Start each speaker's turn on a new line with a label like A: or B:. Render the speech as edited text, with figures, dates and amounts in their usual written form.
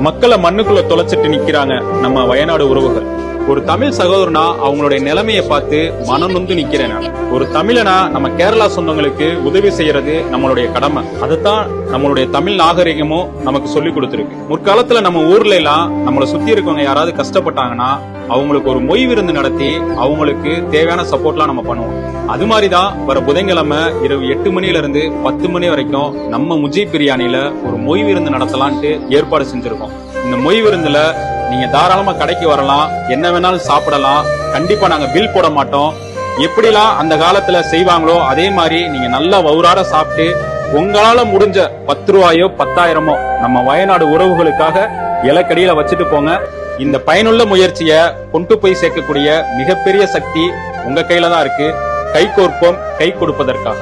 A: மக்களை மண்ணுக்குள்ள தொலைச்சிட்டு நிக்கிறாங்க நம்ம வயநாடு உறவுகள். ஒரு தமிழ் சகோதரனா அவங்களுடைய நிலைமையை பார்த்து மனம் நொந்து நிக்கிறேன். ஒரு தமிழனா நம்ம கேரளா சொந்தங்களுக்கு உதவி செய்யறது நம்மளுடைய கடமை. அதுதான் நம்மளுடைய தமிழ் நாகரிகமும் நமக்கு சொல்லி கொடுத்திருக்கு. முற்காலத்துல நம்ம ஊர்ல எல்லாம் நம்மளை சுத்தி இருக்கவங்க யாராவது கஷ்டப்பட்டாங்கன்னா அவங்களுக்கு ஒரு மொய் விருந்து நடத்தி அவங்களுக்கு தேவையான சப்போர்ட்லாம் நம்ம பண்ணுவோம். அது மாதிரிதான் வர புதன்கிழமை இரவு 8 மணில இருந்து 10 மணி வரைக்கும் நம்ம முஜீப் பிரியாணில ஒரு மொய் விருந்து நடத்தலான்ட்டு ஏற்பாடு செஞ்சிருக்கோம். இந்த மொய் விருந்துல நீங்க தாராளமா கடைக்கு வரலாம், என்ன வேணாலும் சாப்பிடலாம். கண்டிப்பா நாங்க பில் போட மாட்டோம். எப்படிலாம் அந்த காலத்துல செய்வாங்களோ அதே மாதிரி நீங்க நல்லா வவுறார சாப்பிட்டு உங்களால முடிஞ்ச 10 ரூபாயோ 10,000மோ நம்ம வயநாடு உறவுகளுக்காக இலக்கடியில வச்சுட்டு போங்க. இந்த பயனுள்ள முயற்சியை கொண்டு போய் சேர்க்கக்கூடிய மிகப்பெரிய சக்தி உங்க கையில தான் இருக்கு. கை கோர்ப்போம், கை கொடுப்பதற்காக.